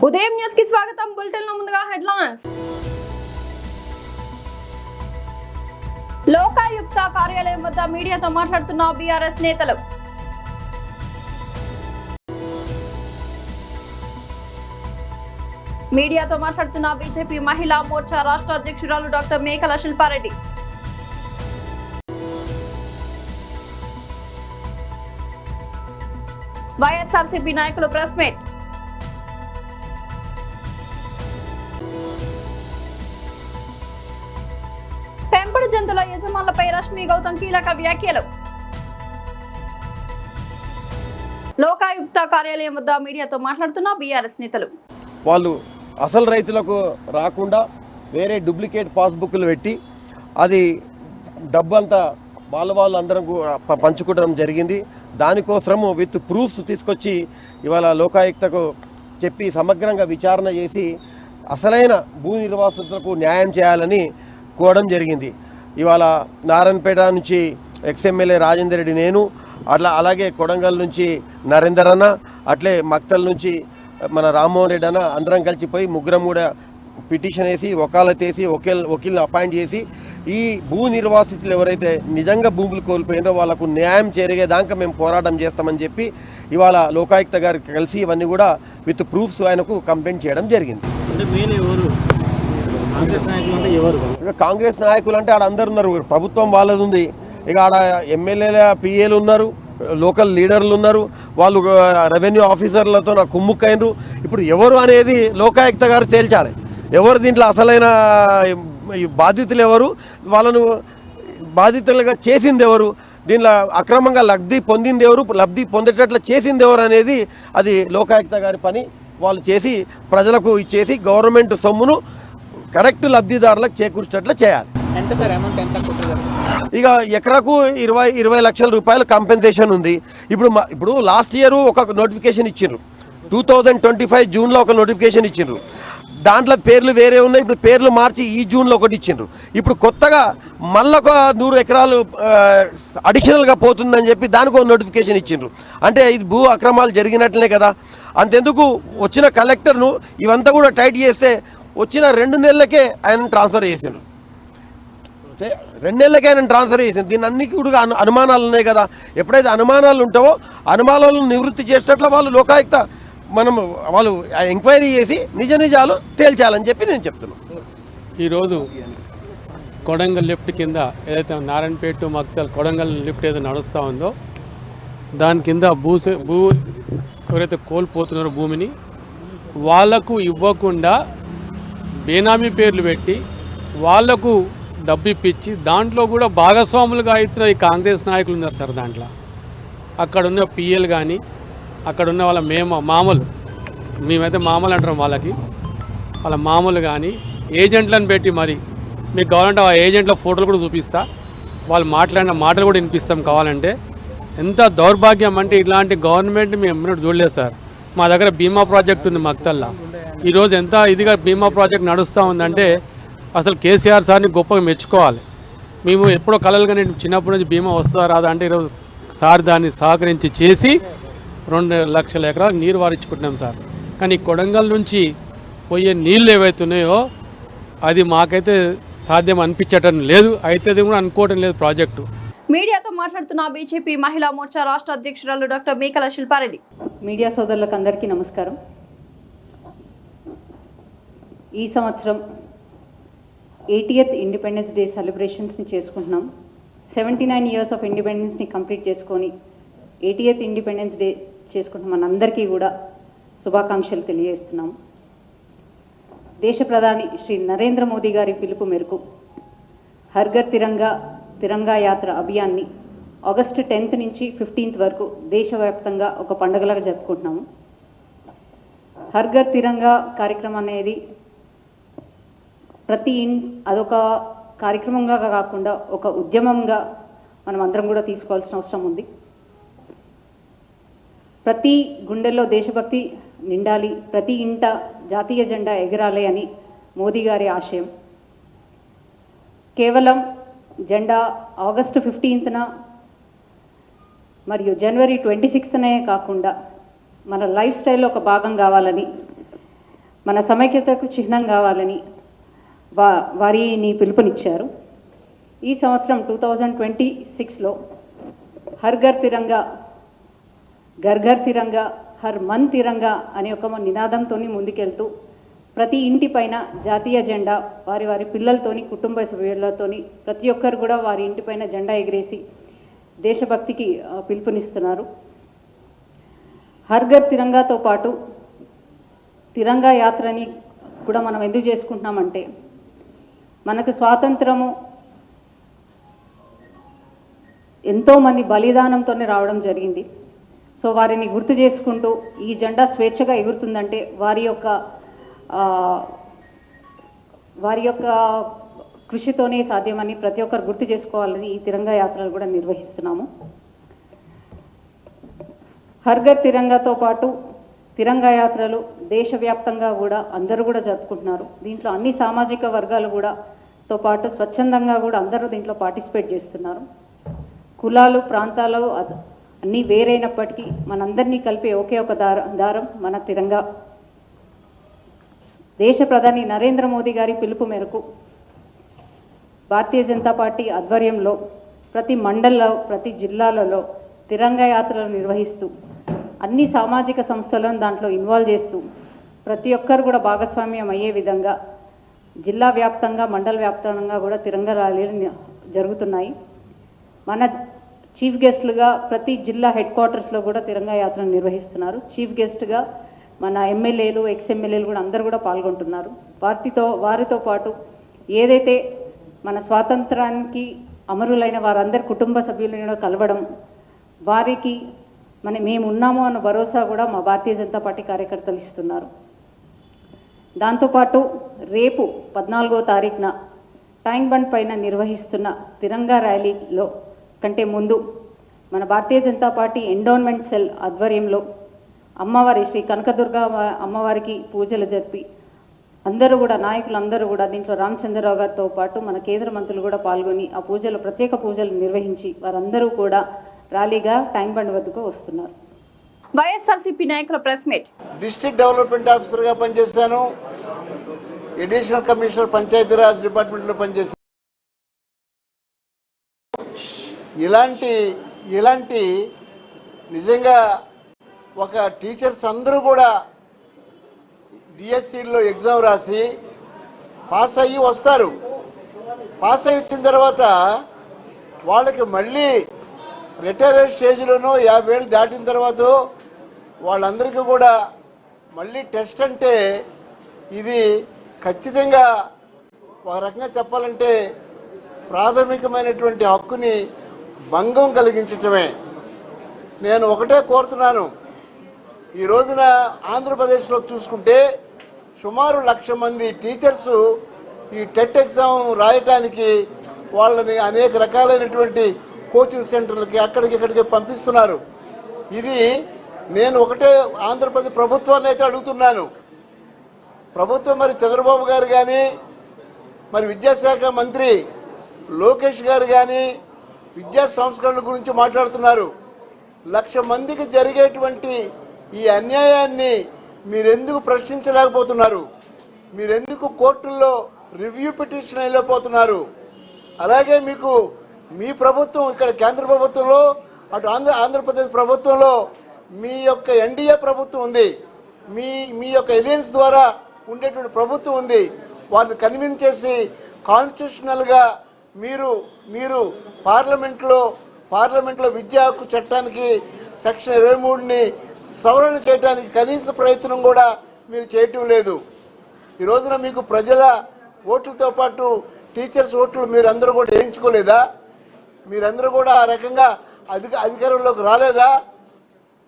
ఉదయం న్యూస్ కి స్వాగతం. బులెటిన్ లో ముందుగా హెడ్లైన్స్. లోకాయుక్త కార్యాలయం వద్ద మీడియాతో మాట్లాడుతున్న బీఆర్ఎస్ నేతలు. మీడియాతో మాట్లాడుతున్న బీజేపీ మహిళా మోర్చా రాష్ట్ర అధ్యక్షురాలు డాక్టర్ మేకల శిల్పారెడ్డి. వైఎస్ఆర్సీపీ నాయకులు ప్రెస్ మీట్. పెంపుడు జంతువుల యజమానులపై రష్మి గౌతమ్ కీలక వ్యాఖ్యలు. లోకాయుక్త కార్యాలయం వద్ద మీడియాతో మాట్లాడుతున్న బీఆర్ఎస్ నేతలు. వాళ్ళు అసలు రైతులకు రాకుండా వేరే డూప్లికేట్ పాస్బుక్లు పెట్టి అది డబ్బంతా వాళ్ళు అందరం పంచుకోవడం జరిగింది. దానికోసము విత్ ప్రూఫ్స్ తీసుకొచ్చి ఇవాళ లోకాయుక్తకు చెప్పి సమగ్రంగా విచారణ చేసి అసలైన భూ నిర్వాసితులకు న్యాయం చేయాలని కోవడం జరిగింది. ఇవాళ నారాయణపేట నుంచి ఎక్స్ఎమ్మెల్యే రాజేందర్ రెడ్డి, నేను అలాగే కొడంగల్ నుంచి నరేందర్ అన్న, అట్లే మక్తల్ నుంచి మన రామ్మోహన్ రెడ్డి అన్న అందరం కలిసిపోయి ముగ్గురం కూడా పిటిషన్ వేసి వకాలత్ వేసి వకీల్ని అపాయింట్ చేసి ఈ భూ నిర్వాసితులు ఎవరైతే నిజంగా భూములు కోల్పోయినారో వాళ్ళకు న్యాయం జరిగేదాకా మేము పోరాటం చేస్తామని చెప్పి ఇవాళ లోకాయుక్త గారికి కలిసి ఇవన్నీ కూడా విత్ ప్రూఫ్స్ ఆయనకు కంప్లైంట్ చేయడం జరిగింది. ఇక కాంగ్రెస్ నాయకులు అంటే ఆడ అందరు ఉన్నారు, ప్రభుత్వం వాళ్ళది ఉంది, ఇక ఆడ ఎమ్మెల్యేల పిఏలు ఉన్నారు, లోకల్ లీడర్లు ఉన్నారు, వాళ్ళు రెవెన్యూ ఆఫీసర్లతో నాకు కుమ్ముక్కైనరు. ఇప్పుడు ఎవరు అనేది లోకాయుక్త గారు తేల్చాలి. ఎవరు దీంట్లో అసలైన బాధితులు ఎవరు, వాళ్ళను బాధితులుగా చేసింది ఎవరు, దీనిలో అక్రమంగా లబ్ధి పొందింది ఎవరు, లబ్ధి పొందేటట్లు చేసింది ఎవరు అనేది అది లోకాయుక్త గారి పని. వాళ్ళు చేసి ప్రజలకు ఇచ్చేసి గవర్నమెంట్ సొమ్మును కరెక్ట్ లబ్ధిదారులకు చేకూర్చేటట్లు చేయాలి. ఇక ఎకరాకు 20 లక్షల రూపాయలు కాంపెన్సేషన్ ఉంది. ఇప్పుడు లాస్ట్ ఇయర్ ఒక నోటిఫికేషన్ ఇచ్చిండ్రు, 2025 జూన్లో ఒక నోటిఫికేషన్ ఇచ్చిండ్రు. దాంట్లో పేర్లు వేరే ఉన్నాయి. ఇప్పుడు పేర్లు మార్చి ఈ జూన్లో ఒకటి ఇచ్చిండ్రు. ఇప్పుడు కొత్తగా మళ్ళీ ఒక 100 ఎకరాలు అడిషనల్గా పోతుందని చెప్పి దానికి ఒక నోటిఫికేషన్ ఇచ్చిండ్రు. అంటే ఇది భూ అక్రమాలు జరిగినట్లనే కదా. అంతెందుకు వచ్చిన కలెక్టర్ను ఇవంతా కూడా టైట్ చేస్తే వచ్చిన 2 నెలలకే ఆయన ట్రాన్స్ఫర్ చేసిండ్రు. 2 నెలలకే ఆయన ట్రాన్స్ఫర్ చేసింది. దీన్ని అన్నికి కూడా అనుమానాలు ఉన్నాయి కదా. ఎప్పుడైతే అనుమానాలు ఉంటావో అనుమానాలను నివృత్తి చేసేటట్లు వాళ్ళు లోకాయుక్త వాళ్ళు ఎంక్వైరీ చేసి నిజాలు తేల్చాలని చెప్పి నేను చెప్తున్నాను. ఈరోజు కొడంగల్ లిఫ్ట్ కింద ఏదైతే నారాయణపేట మక్తల్ కొడంగల్ లిఫ్ట్ ఏదైతే నడుస్తూ ఉందో దాని కింద భూ ఎవరైతే కోల్పోతున్నారో భూమిని వాళ్లకు ఇవ్వకుండా బేనామీ పేర్లు పెట్టి వాళ్లకు డబ్బు ఇప్పించి దాంట్లో కూడా భాగస్వాములుగా అవుతున్న ఈ కాంగ్రెస్ నాయకులు ఉన్నారు సార్. దాంట్లో అక్కడున్న పిఎల్ కానీ అక్కడున్న వాళ్ళ మేమైతే మామూలు అంటాం, వాళ్ళ మామూలు కానీ ఏజెంట్లను పెట్టి మరి మీకు కావాలంటే ఆ ఏజెంట్ల ఫోటోలు కూడా చూపిస్తా, వాళ్ళు మాట్లాడిన మాటలు కూడా వినిపిస్తాం కావాలంటే. ఎంత దౌర్భాగ్యం అంటే ఇలాంటి గవర్నమెంట్ మేము ఎన్నడూ చూడలేదు సార్. మా దగ్గర బీమా ప్రాజెక్ట్ ఉంది మక్తల్లా. ఈరోజు ఎంత ఇదిగా బీమా ప్రాజెక్ట్ నడుస్తూ ఉందంటే అసలు కేసీఆర్ సార్ని గొప్పగా మెచ్చుకోవాలి. మేము ఎప్పుడో కలలుగా నేను చిన్నప్పటి నుంచి బీమా వస్తుందా రాదా అంటే ఈరోజు సార్ దాన్ని సహకరించి చేసి 2 లక్షల ఎకరాలు నీరు వారించుకుంటున్నాం సార్. కానీ కొడంగల్ నుంచి పోయే నీళ్ళు ఏవైతున్నాయో అది మాకైతే సాధ్యం అనిపించటం లేదు, అయితే కూడా అనుకోవటం లేదు ప్రాజెక్టు. మీడియాతో మాట్లాడుతున్న బీజేపీ మహిళా మోర్చా రాష్ట్ర అధ్యక్షురాలు డాక్టర్ మేకల శిల్పారెడ్డి. మీడియా సోదరులకు అందరికీ నమస్కారం. ఈ సంవత్సరం 80th ఇండిపెండెన్స్ డే సెలబ్రేషన్స్ని చేసుకుంటున్నాం. 79 years ఆఫ్ ఇండిపెండెన్స్ని కంప్లీట్ చేసుకొని 80th ఇండిపెండెన్స్ డే చేసుకుంటున్నాం. మనందరికీ కూడా శుభాకాంక్షలు తెలియజేస్తున్నాం. దేశ ప్రధాని శ్రీ నరేంద్ర మోదీ గారి పిలుపు మేరకు హర్ ఘర్ తిరంగా యాత్ర అభియాన్ని ఆగస్టు 10th నుంచి 15th వరకు దేశవ్యాప్తంగా ఒక పండుగలాగా జరుపుకుంటున్నాము. హర్ ఘర్ తిరంగా కార్యక్రమం అనేది అదొక కార్యక్రమంగా కాకుండా ఒక ఉద్యమంగా మనం అందరం కూడా తీసుకోవాల్సిన అవసరం ఉంది. ప్రతి గుండెల్లో దేశభక్తి నిండాలి, ప్రతి ఇంట జాతీయ జెండా ఎగరాలి అని మోదీ గారి ఆశయం. కేవలం జెండా ఆగస్టు 15th మరియు జనవరి 26నే కాకుండా మన లైఫ్ స్టైల్లో ఒక భాగం కావాలని మన సమైక్యతకు చిహ్నం కావాలని వారిని పిలుపునిచ్చారు. ఈ సంవత్సరం 2026లో హర్ ఘర్ తిరంగా, ఘర్ ఘర్ తిరంగా, హర్ మన్ తిరంగా అనే ఒక నినాదంతో ముందుకెళ్తూ ప్రతి ఇంటి పైన జాతీయ జెండా వారి వారి పిల్లలతోని, కుటుంబ సభ్యులతోని ప్రతి ఒక్కరు కూడా వారి ఇంటిపైన జెండా ఎగిరేసి దేశభక్తికి పిలుపునిస్తున్నారు. హర్ ఘర్ తిరంగాతో పాటు తిరంగా యాత్రని కూడా మనం ఎందుకు చేసుకుంటున్నామంటే, మనకు స్వాతంత్రము ఎంతోమంది బలిదానంతోనే రావడం జరిగింది. సో వారిని గుర్తు చేసుకుంటూ ఈ జెండా స్వేచ్ఛగా ఎగురుతుందంటే వారి యొక్క కృషితోనే సాధ్యమని ప్రతి ఒక్కరు గుర్తు చేసుకోవాలని ఈ తిరంగా యాత్రలు కూడా నిర్వహిస్తున్నాము. హర్ ఘర్ తిరంగాతో పాటు తిరంగా యాత్రలు దేశవ్యాప్తంగా కూడా అందరూ కూడా జరుపుకుంటున్నారు. దీంట్లో అన్ని సామాజిక వర్గాలు కూడా తో పాటు స్వచ్ఛందంగా కూడా అందరూ దీంట్లో పార్టిసిపేట్ చేస్తున్నారు. కులాలు, ప్రాంతాలు అన్నీ వేరైనప్పటికీ మనందరినీ కలిపే ఒకే ఒక దారం మన తిరంగా. దేశ ప్రధాని నరేంద్ర మోదీ గారి పిలుపు మేరకు భారతీయ జనతా పార్టీ ఆధ్వర్యంలో ప్రతి మండల్లో, ప్రతి జిల్లాలలో తిరంగా యాత్రలు నిర్వహిస్తూ అన్ని సామాజిక సంస్థలను దాంట్లో ఇన్వాల్వ్ చేస్తూ ప్రతి ఒక్కరు కూడా భాగస్వామ్యం అయ్యే విధంగా జిల్లా వ్యాప్తంగా, మండల వ్యాప్తంగా కూడా తిరంగా ర్యాలీలు జరుగుతున్నాయి. మన చీఫ్ గెస్ట్లుగా ప్రతి జిల్లా హెడ్ క్వార్టర్స్లో కూడా తిరంగా యాత్రను నిర్వహిస్తున్నారు. చీఫ్ గెస్ట్గా మన ఎమ్మెల్యేలు, ఎక్స్ఎమ్మెల్యేలు కూడా అందరూ కూడా పాల్గొంటున్నారు. వారితో పాటు ఏదైతే మన స్వాతంత్రానికి అమరులైన వారందరి కుటుంబ సభ్యులను కలవడం, వారికి మేము ఉన్నాము అన్న భరోసా కూడా మా భారతీయ జనతా పార్టీ కార్యకర్తలు ఇస్తున్నారు. దాంతోపాటు రేపు 14వ తారీఖున ట్యాంక్ బండ్ పైన నిర్వహిస్తున్న తిరంగా ర్యాలీలో కంటే ముందు మన Bharatiya Janata party endowment cell ఆధ్వర్యంలో అమ్మవారి శ్రీ కనకదుర్గ అమ్మవారికి పూజలు జరిపి అందరూ కూడా, నాయకులందరూ కూడా, దీంట్లో రామచంద్రరావు గారితో పాటు మన కేంద్ర మంత్రులు కూడా పాల్గొని ఆ పూజలు, ప్రత్యేక పూజలు నిర్వహించి వారందరూ కూడా ర్యాలీగా ట్యాంక్ బండ్ వద్దకు వస్తున్నారు. వైఎస్ఆర్సీపీ నాయకుల ప్రెస్ మీట్. డిస్ట్రిక్ట్ డెవలప్మెంట్ ఆఫీసర్గా పనిచేశాను. అడిషనల్ కమిషనర్ పంచాయతీరాజ్ డిపార్ట్మెంట్లో పనిచేశాను. ఇలాంటి నిజంగా ఒక టీచర్స్ అందరూ కూడా డిఎస్సిలో ఎగ్జామ్ రాసి పాస్ అయ్యి వస్తారు. పాస్ అయ్యి వచ్చిన తర్వాత వాళ్ళకి మళ్ళీ రిటైర్డ్ స్టేజ్లోనూ 50 ఏళ్ళు దాటిన తర్వాత వాళ్ళందరికీ కూడా మళ్ళీ టెస్ట్ అంటే ఇది ఖచ్చితంగా ఒక రకంగా చెప్పాలంటే ప్రాథమికమైనటువంటి హక్కుని భంగం కలిగించటమే. నేను ఒకటే కోరుతున్నాను, ఈ రోజున ఆంధ్రప్రదేశ్లో చూసుకుంటే సుమారు 1,00,000 మంది టీచర్సు ఈ టెట్ ఎగ్జామ్ రాయటానికి వాళ్ళని అనేక రకాలైనటువంటి కోచింగ్ సెంటర్లకి అక్కడికి పంపిస్తున్నారు. ఇది నేను ఒకటే ఆంధ్రప్రదేశ్ ప్రభుత్వాన్ని అయితే అడుగుతున్నాను. ప్రభుత్వం మరి చంద్రబాబు గారు కానీ, మరి విద్యాశాఖ మంత్రి లోకేష్ గారు కానీ విద్యా సంస్కరణల గురించి మాట్లాడుతున్నారు. 1,00,000 మందికి జరిగేటువంటి ఈ అన్యాయాన్ని మీరెందుకు ప్రశ్నించలేకపోతున్నారు? మీరెందుకు కోర్టుల్లో రివ్యూ పిటిషన్ వెళ్ళిపోతున్నారు? అలాగే మీ ప్రభుత్వం ఇక్కడ కేంద్ర ప్రభుత్వంలో, అటు ఆంధ్రప్రదేశ్ ప్రభుత్వంలో మీ యొక్క ఎన్డీఏ ప్రభుత్వం ఉంది, మీ యొక్క ఎలియన్స్ ద్వారా ఉండేటువంటి ప్రభుత్వం ఉంది. వారిని కన్విన్స్ చేసి కాన్స్టిట్యూషనల్గా మీరు పార్లమెంట్లో విద్యా హక్కు చట్టానికి సెక్షన్ 23ని సవరణ చేయడానికి కనీస ప్రయత్నం కూడా మీరు చేయటం లేదు. ఈ రోజున మీకు ప్రజల ఓట్లతో పాటు టీచర్స్ ఓట్లు మీరందరూ కూడా వేయించుకోలేదా? మీరందరూ కూడా ఆ రకంగా అధికారంలోకి రాలేదా?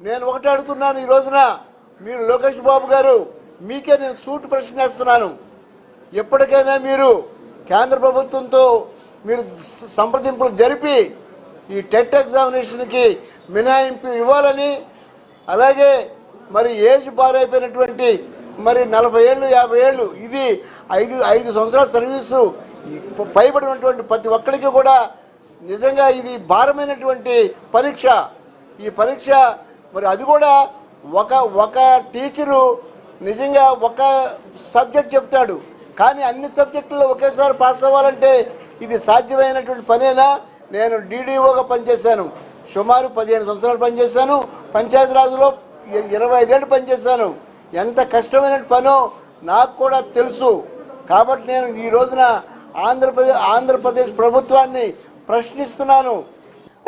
నేను ఒకటే అడుగుతున్నాను, ఈ రోజున మీరు లోకేష్ బాబు గారు, మీకే నేను సూట్ ప్రశ్న వేస్తున్నాను. ఎప్పటికైనా మీరు కేంద్ర ప్రభుత్వంతో మీరు సంప్రదింపులు జరిపి ఈ టెట్ ఎగ్జామినేషన్కి మినహాయింపు ఇవ్వాలని, అలాగే మరి ఏజ్ బార్ అయిపోయినటువంటి మరి 40 ఏళ్ళు 50 ఏళ్ళు ఇది 5 సంవత్సరాల సర్వీసు పైబడినటువంటి ప్రతి ఒక్కరికి కూడా నిజంగా ఇది భారమైనటువంటి పరీక్ష. ఈ పరీక్ష మరి అది కూడా ఒక టీచరు నిజంగా ఒక సబ్జెక్ట్ చెప్తాడు, కానీ అన్ని సబ్జెక్టుల్లో ఒకేసారి పాస్ అవ్వాలంటే ఇది సాధ్యమైనటువంటి పనేనా? నేను డీడీఓగా పనిచేశాను, సుమారు 15 సంవత్సరాలు పనిచేశాను. పంచాయతీరాజ్లో 25 ఏళ్ళు పనిచేశాను. ఎంత కష్టమైన పనో నాకు కూడా తెలుసు. కాబట్టి నేను ఈ రోజున ఆంధ్రప్రదేశ్ ప్రభుత్వాన్ని ప్రశ్నిస్తున్నాను.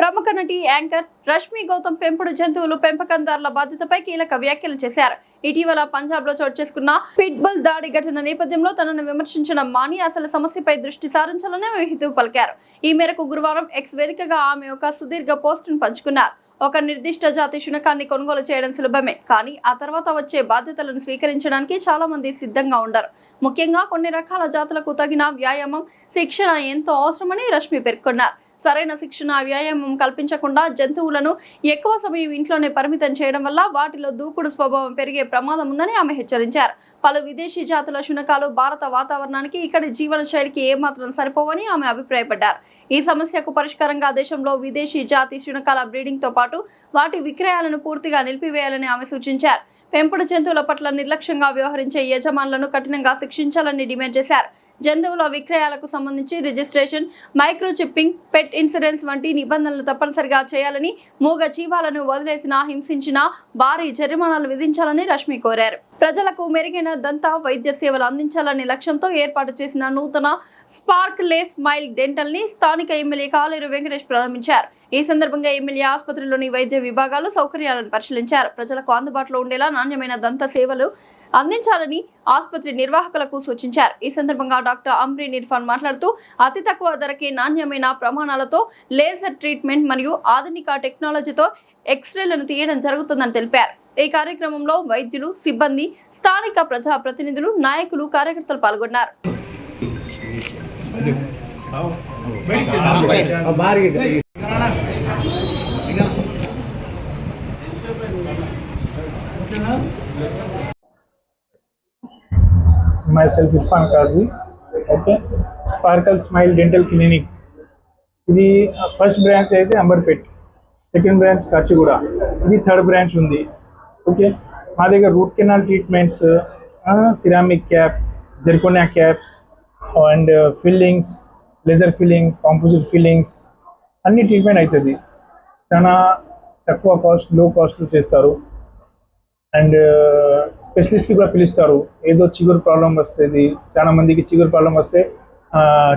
ప్రముఖ నటి యాంకర్ రష్మి గౌతమ్ పెంపుడు జంతువులు పెంపకందారుల బాధ్యతపై కీలక వ్యాఖ్యలు చేశారు. ఇటీవల పంజాబ్ లో చోటు చేసుకున్న పిట్బుల్ దాడి ఘటన నేపథ్యంలో తనను విమర్శించడం మాని అసలు సమస్యపై దృష్టి సారించాలని ఆమె హితవు పలికారు. ఈ మేరకు గురువారం ఎక్స్ వేదికగా ఆమె ఒక సుదీర్ఘ పోస్టును పంచుకున్నారు. ఒక నిర్దిష్ట జాతి శునకాన్ని కొనుగోలు చేయడం సులభమే, కానీ ఆ తర్వాత వచ్చే బాధ్యతలను స్వీకరించడానికి చాలా మంది సిద్ధంగా ఉండరు. ముఖ్యంగా కొన్ని రకాల జాతులకు తగిన వ్యాయామం, శిక్షణ ఎంతో అవసరమని రష్మి పేర్కొన్నారు. సరైన శిక్షణ, వ్యాయామం కల్పించకుండా జంతువులను ఎక్కువ సమయం ఇంట్లోనే పరిమితం చేయడం వల్ల వాటిలో దూకుడు స్వభావం పెరిగే ప్రమాదం ఉందని ఆమె హెచ్చరించారు. పలు విదేశీ జాతుల శునకాలు భారత వాతావరణానికి, ఇక్కడి జీవన శైలికి ఏమాత్రం సరిపోవని ఆమె అభిప్రాయపడ్డారు. ఈ సమస్యకు పరిష్కారంగా దేశంలో విదేశీ జాతి శునకాల బ్రీడింగ్ తో పాటు వాటి విక్రయాలను పూర్తిగా నిలిపివేయాలని ఆమె సూచించారు. పెంపుడు జంతువుల పట్ల నిర్లక్ష్యంగా వ్యవహరించే యజమానులను కఠినంగా శిక్షించాలని డిమాండ్ చేశారు. జంతువుల విక్రయాలకు సంబంధించి రిజిస్ట్రేషన్, మైక్రోచిప్పింగ్, పెట్ ఇన్సూరెన్స్ వంటి నిబంధనలు తప్పనిసరిగా చేయాలని, మూగ జీవాలను వదిలేసినా, హింసించినా భారీ జరిమానాలు విధించాలని రష్మి కోరారు. ప్రజలకు మెరుగైన దంత వైద్య సేవలు అందించాలనే లక్ష్యంతో ఏర్పాటు చేసిన నూతన స్పార్క్ లెస్ స్మైల్ డెంటల్ ని స్థానిక ఎమ్మెల్యే కాలేరు వెంకటేష్ ప్రారంభించారు. ఈ సందర్భంగా ఎమ్మెల్యే ఆసుపత్రిలోని వైద్య విభాగాలు, సౌకర్యాలను పరిశీలించారు. ప్రజలకు అందుబాటులో ఉండేలా నాణ్యమైన దంత సేవలు అందించాలని ఆసుపత్రి నిర్వాహకులకు సూచించారు. ఈ సందర్భంగా డాక్టర్ అమ్రీన్ ఇర్ఫాన్ మాట్లాడుతూ అతి తక్కువ ధరకే నాణ్యమైన ప్రమాణాలతో లేజర్ ట్రీట్మెంట్ మరియు ఆధునిక టెక్నాలజీతో ఎక్స్రేలను తీయడం జరుగుతుందని తెలిపారు. ఈ కార్యక్రమంలో వైద్యులు, సిబ్బంది, స్థానిక ప్రజా ప్రతినిధులు, నాయకులు, కార్యకర్తలు పాల్గొన్నారు. Myself Irfan Kazi, okay. Sparkle Smile Dental Clinic. ఇది ఫస్ట్ బ్రాంచ్ అయితే అంబర్పేట్, సెకండ్ బ్రాంచ్ కాచిగూడ, ఇది థర్డ్ బ్రాంచ్ ఉంది. ఓకే, మా దగ్గర root canal treatments, ceramic cap, zirconia caps and fillings, laser filling, composite fillings అన్ని ట్రీట్మెంట్ అవుతుంది. చాలా తక్కువ కాస్ట్, లో కాస్ట్లో చేస్తారు. అండ్ స్పెషలిస్ట్కి కూడా పిలుస్తారు. ఏదో చిగురు ప్రాబ్లం వస్తుంది, చాలా మందికి చిగురు ప్రాబ్లం వస్తే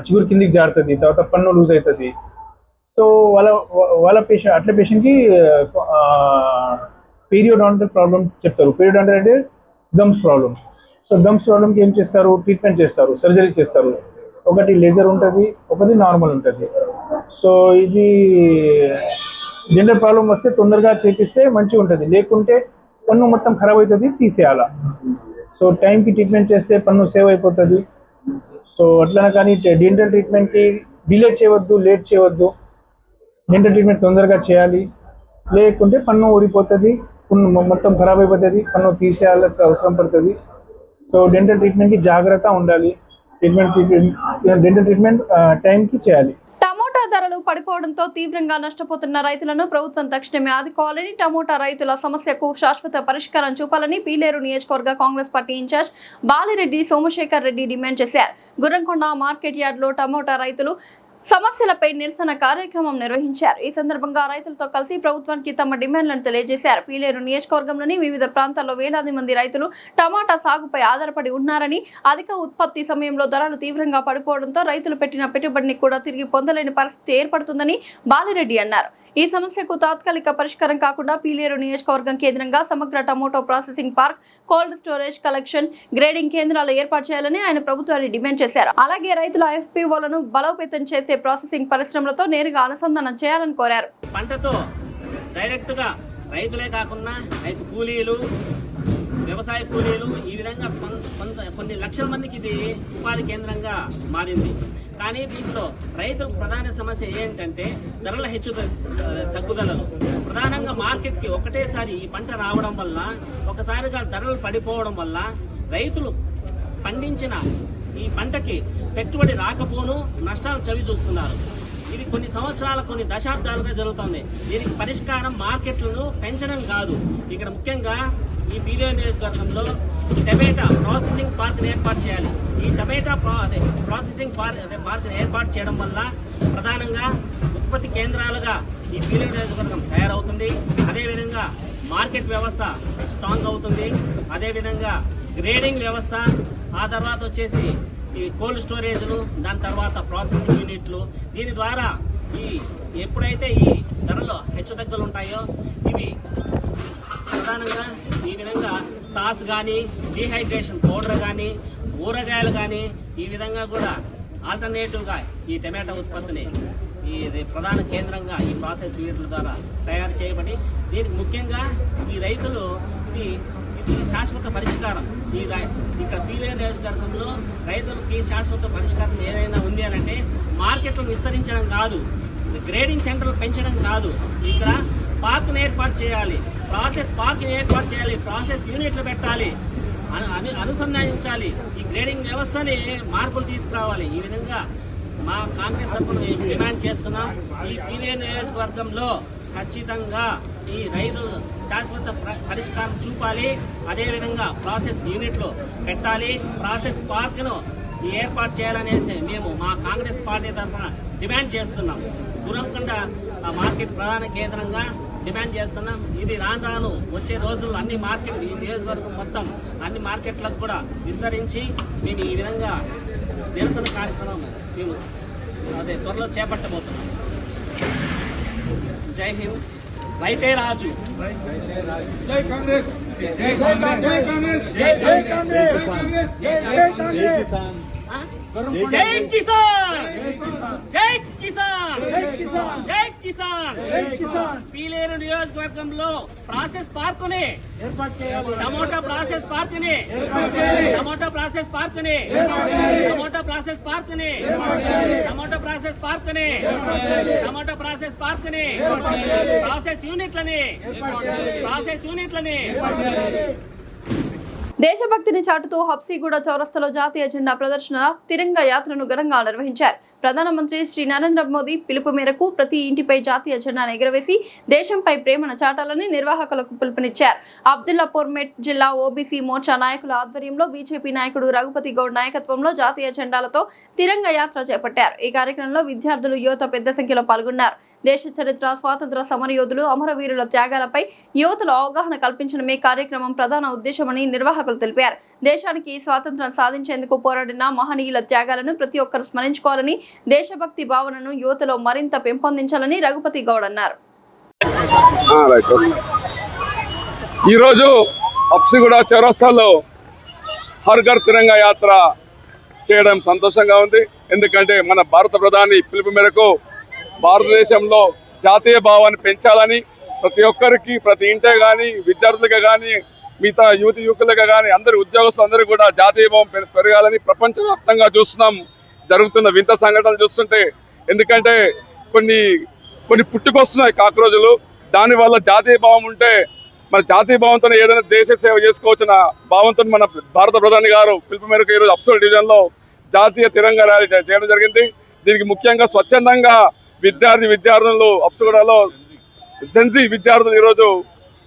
చిగురు కిందికి జారుతుంది, తర్వాత పన్ను లూజ్ అవుతుంది. సో వాళ్ళ పేషెంట్, అట్లా పేషెంట్కి పీరియోడాంటల్ ప్రాబ్లం చెప్తారు. పీరియోడాంటల్ అంటే గమ్స్ ప్రాబ్లం. సో గమ్స్ ప్రాబ్లంకి ఏం చేస్తారు? ట్రీట్మెంట్ చేస్తారు, సర్జరీ చేస్తారు. ఒకటి లేజర్ ఉంటుంది, ఒకటి నార్మల్ ఉంటుంది. సో ఇది డెంటల్ ప్రాబ్లం వస్తే తొందరగా చేపిస్తే మంచిగా ఉంటుంది, లేకుంటే పన్ను మొత్తం ఖరాబ్ అవుతుంది, తీసేయాల. సో టైంకి ట్రీట్మెంట్ చేస్తే పన్ను సేవ్ అయిపోతుంది. సో అట్లా కానీ డెంటల్ ట్రీట్మెంట్కి డిలే చేయవద్దు, లేట్ చేయవద్దు. డెంటల్ ట్రీట్మెంట్ తొందరగా చేయాలి, లేకుంటే పన్ను ఊడిపోతుంది, పన్ను మొత్తం ఖరాబ్ అయిపోతుంది, పన్ను తీసేయాల్సిన అవసరం పడుతుంది. సో డెంటల్ ట్రీట్మెంట్కి జాగ్రత్త ఉండాలి. డెంటల్ ట్రీట్మెంట్ టైంకి చేయాలి. టమోటా ధరలు పడిపోవడంతో తీవ్రంగా నష్టపోతున్న రైతులను ప్రభుత్వం తక్షణమే ఆదుకోవాలని, టమోటా రైతుల సమస్యకు శాశ్వత పరిష్కారం చూపాలని పీలేరు నియోజకవర్గ Congress party in charge Balireddy Somashekar Reddy demand చేశారు. గుర్రంకొండ మార్కెట్ యార్డ్లో టమోటా రైతులు సమస్యలపై నిరసన కార్యక్రమం నిర్వహించారు. ఈ సందర్భంగా రైతులతో కలిసి ప్రభుత్వానికి తమ డిమాండ్లను తెలియజేశారు. పీలేరు నియోజకవర్గంలోని వివిధ ప్రాంతాల్లో వేలాది మంది రైతులు టమాటా సాగుపై ఆధారపడి ఉన్నారని, అధిక ఉత్పత్తి సమయంలో ధరలు తీవ్రంగా పడిపోవడంతో రైతులు పెట్టిన పెట్టుబడిని కూడా తిరిగి పొందలేని పరిస్థితి ఏర్పడుతుందని బాలిరెడ్డి అన్నారు. ఈ సమస్యకు తాత్కాలిక పరిష్కారం కాకుండా పీలేరు నియోజకవర్గం కేంద్రంగా సమగ్ర tomato processing park, cold storage, collection, grading కేంద్రాలు ఏర్పాటు చేయాలని ఆయన ప్రభుత్వాన్ని డిమాండ్ చేశారు. అలాగే రైతుల FPOలను బలోపేతం చేసే ప్రాసెసింగ్ పరిశ్రమలతో నేరుగా అనుసంధానం చేయాలని కోరారు. పంటతో డైరెక్ట్ గా రైతులే కాకుండా రైతు కూలీలు, వ్యవసాయ కూలీలు, ఈ విధంగా కొన్ని లక్షల మందికి ఇది ఉపాధి కేంద్రంగా మారింది. కానీ దీంట్లో రైతులకు ప్రధాన సమస్య ఏంటంటే ధరల తగ్గుదలలు. ప్రధానంగా మార్కెట్కి ఒకటేసారి ఈ పంట రావడం వల్ల, ఒకసారిగా ధరలు పడిపోవడం వల్ల రైతులు పండించిన ఈ పంటకి పెట్టుబడి రాకపోను నష్టాలు చవి చూస్తున్నారు. ఇది కొన్ని సంవత్సరాల, కొన్ని దశాబ్దాలుగా జరుగుతుంది. దీనికి పరిష్కారం మార్కెట్లను పెంచడం కాదు. ఇక్కడ ముఖ్యంగా ఈ పీలేరు నియోజకవర్గంలో టమాటా ప్రాసెసింగ్ పార్క్ని ఏర్పాటు చేయాలి. ఈ టమాటా ప్రాసెసింగ్ పార్క్ని ఏర్పాటు చేయడం వల్ల ప్రధానంగా ఉత్పత్తి కేంద్రాలుగా ఈ పీలేరు నియోజకవర్గం తయారవుతుంది. అదేవిధంగా మార్కెట్ వ్యవస్థ స్ట్రాంగ్ అవుతుంది. అదేవిధంగా గ్రేడింగ్ వ్యవస్థ, ఆ తర్వాత వచ్చేసి ఈ కోల్డ్ స్టోరేజ్లు, దాని తర్వాత ప్రాసెసింగ్ యూనిట్లు. దీని ద్వారా ఎప్పుడైతే ఈ ధరలో హెచ్చుతగ్గులు ఉంటాయో ఇవి ప్రధానంగా ఈ విధంగా సాస్ కానీ, డీహైడ్రేషన్ పౌడర్ కానీ, ఊరగాయలు కానీ ఈ విధంగా కూడా ఆల్టర్నేటివ్గా ఈ టమాటా ఉత్పత్తిని ఈ ప్రధాన కేంద్రంగా ఈ ప్రాసెస్ యూనిట్ల ద్వారా తయారు చేయబడి దీనికి ముఖ్యంగా ఈ రైతులు ఇది శాశ్వత పరిష్కారం. ఇక్కడ పీలేరు నియోజకవర్గంలో రైతులకి శాశ్వత పరిష్కారం ఏదైనా ఉంది అని అంటే మార్కెట్లను విస్తరించడం కాదు, గ్రేడింగ్ సెంటర్లు పెంచడం కాదు, ఇక్కడ పార్క్ను ఏర్పాటు చేయాలి, ప్రాసెస్ పార్క్ని ఏర్పాటు చేయాలి, ప్రాసెస్ యూనిట్లు పెట్టాలి, అనుసంధానించాలి, ఈ గ్రేడింగ్ వ్యవస్థని మార్పులు తీసుకురావాలి. ఈ విధంగా మా కాంగ్రెస్ తరఫున డిమాండ్ చేస్తున్నాం. ఈ పీలేరు నియోజకవర్గంలో ఖచ్చితంగా ఈ రైతులు శాశ్వత పరిష్కారం చూపాలి. అదేవిధంగా ప్రాసెస్ యూనిట్లు పెట్టాలి, ప్రాసెస్ పార్క్ను ఏర్పాటు చేయాలనేసి మేము మా కాంగ్రెస్ పార్టీ తరఫున డిమాండ్ చేస్తున్నాం. గురంకొండ మార్కెట్ ప్రధాన కేంద్రంగా డిమాండ్ చేస్తున్నాం. ఇది రాను వచ్చే రోజుల్లో అన్ని మార్కెట్ ఈ నియోజకవర్గం మొత్తం అన్ని మార్కెట్లకు కూడా విస్తరించి మేము ఈ విధంగా నిరసన కార్యక్రమం మేము త్వరలో చేపట్టబోతున్నాం. జై హింద్, రైతే రాజు. జై కాంగ్రెస్, జై కాంగ్రెస్, జై కాంగ్రెస్, జై కాంగ్రెస్, జై కిసాన్, జై కిసాన్, జై కిసాన్, జై కిసాన్. పీలేరు నియోజకవర్గంలో ప్రాసెస్ పార్కుని ఏర్పాటు చేయాలి. టమోటా ప్రాసెస్ పార్కుని ఏర్పాటు చేయాలి. టమోటా ప్రాసెస్ పార్కుని ఏర్పాటు చేయాలి. టమోటా ప్రాసెస్ పార్కుని ఏర్పాటు చేయాలి. టమోటా ప్రాసెస్ పార్కుని ఏర్పాటు చేయాలి. టమోటా ప్రాసెస్ పార్కుని ఏర్పాటు చేయాలి. ప్రాసెస్ యూనిట్లని ఏర్పాటు చేయాలి. ప్రాసెస్ యూనిట్లని ఏర్పాటు చేయాలి. దేశభక్తిని చాటుతూ హబ్సీగూడ చౌరస్తాలో జాతీయ జెండా ప్రదర్శన, తిరంగ యాత్రను ఘనంగా నిర్వహించారు. ప్రధానమంత్రి శ్రీ నరేంద్ర మోదీ పిలుపు మేరకు ప్రతి ఇంటిపై జాతీయ జెండాను ఎగురవేసి దేశంపై ప్రేమను చాటాలని నిర్వాహకులకు పిలుపునిచ్చారు. అబ్దుల్లాపూర్ మెట్ జిల్లా ఓబీసీ మోర్చా నాయకుల ఆధ్వర్యంలో బీజేపీ నాయకుడు రఘుపతి గౌడ్ నాయకత్వంలో జాతీయ జెండాలతో తిరంగ యాత్ర చేపట్టారు. ఈ కార్యక్రమంలో విద్యార్థులు, యువత పెద్ద సంఖ్యలో పాల్గొన్నారు. దేశ చరిత్ర, స్వాతంత్ర సమరయోధులు, అమరవీరుల త్యాగాలపై యువతలో అవగాహన కల్పించడమే కార్యక్రమం ప్రధాన ఉద్దేశమని నిర్వాహకులు తెలిపారు. దేశానికి స్వాతంత్రం సాధించేందుకు పోరాడిన మహనీయుల త్యాగాలను ప్రతి ఒక్కరూ స్మరించుకోవాలని, దేశభక్తి భావనను యువతలో మరింత పెంపొందించాలని రఘుపతి గౌడ్ అన్నారు. ఈరోజు హబ్సీగూడ చౌరస్తాలో హర్ ఘర్ తిరంగా యాత్ర చేయడం సంతోషంగా ఉంది. ఎందుకంటే మన భారత ప్రధాని పిలుపు మేరకు భారతదేశంలో జాతీయ భావాన్ని పెంచాలని ప్రతి ఒక్కరికి, ప్రతి ఇంటే కానీ, విద్యార్థులుగా కానీ, మిగతా యువకులుగా కానీ, అందరి ఉద్యోగస్తులు అందరూ కూడా జాతీయ భావం పెరగాలని ప్రపంచవ్యాప్తంగా చూస్తున్నాం. జరుగుతున్న వింత సంఘటనలు చూస్తుంటే, ఎందుకంటే కొన్ని పుట్టుకొస్తున్నాయి కాక్రోజులు. దానివల్ల జాతీయ భావం ఉంటే మన జాతీయ భావంతో ఏదైనా దేశ సేవ చేసుకోవచ్చిన భావంతో మన భారత ప్రధాని గారు పిలుపు మేరకు ఈరోజు అప్సోల్ డివిజన్లో జాతీయ తిరంగా ర్యాలీ చేయడం జరిగింది. దీనికి ముఖ్యంగా స్వచ్ఛందంగా విద్యార్థులు అప్సగూడలో సెన్జీ విద్యార్థులు ఈరోజు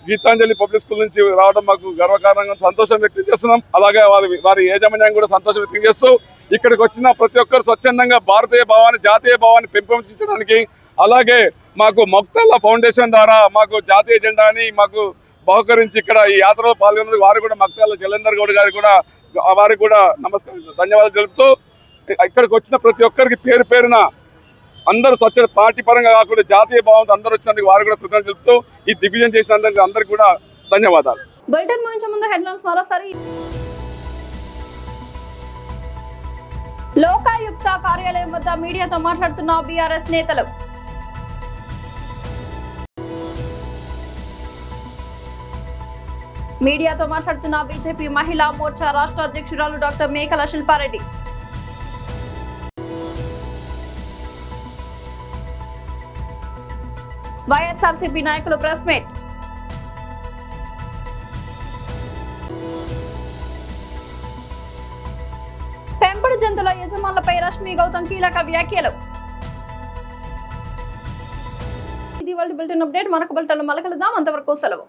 గీతాంజలి పబ్లిక్ స్కూల్ నుంచి రావడం మాకు గర్వకారణంగా సంతోషం వ్యక్తం చేస్తున్నాం. అలాగే వారి యాజమాన్యం కూడా సంతోషం వ్యక్తం చేస్తూ ఇక్కడికి వచ్చిన ప్రతి ఒక్కరు స్వచ్ఛందంగా భారతీయ భావాన్ని, జాతీయ భావాన్ని పెంపొందించడానికి, అలాగే మాకు మొక్తల్లా ఫౌండేషన్ ద్వారా మాకు జాతీయ జెండాని మాకు బహుకరించి ఇక్కడ ఈ యాత్రలో పాల్గొన్నందుకు వారు కూడా మక్తల్లా జలంధర్ గౌడ్ గారికి కూడా వారికి కూడా నమస్కారం, ధన్యవాదాలు తెలుపుతూ ఇక్కడికి వచ్చిన ప్రతి ఒక్కరికి పేరు పేరున అందరూ స్వచ్ఛ పార్టీ పరంగా కాకుండా జాతీయ భావంతో అందరూ వచ్చినందుకు వారు కూడా కృతజ్ఞతలు తెలుపుతూ ఈ దిగ్విజయం చేసినందుకు అందరికీ కూడా ధన్యవాదాలు. బులెటిన్ ముగించే ముందు హెడ్లైన్స్ మరోసారి. లోకాయుక్త కార్యాలయం వద్ద మీడియాతో మాట్లాడుతున్న బీఆర్ఎస్ నేతలు. మీడియాతో మాట్లాడుతున్న బీజేపీ మహిళా మోర్చా రాష్ట్ర అధ్యక్షురాలు డాక్టర్ మేకల శిల్పారెడ్డి. వైఎస్ఆర్సీపీ నాయకులు ప్రెస్ మీట్. పెంపుడు జంతువుల యజమానులపై రష్మి గౌతమ్ కీలక వ్యాఖ్యలు. ఇది వాళ్ళ బులెటిన్ అప్డేట్. మరొక బులెటిన్లో మళ్ళీ కలుద్దాం. అంతవరకు సెలవు.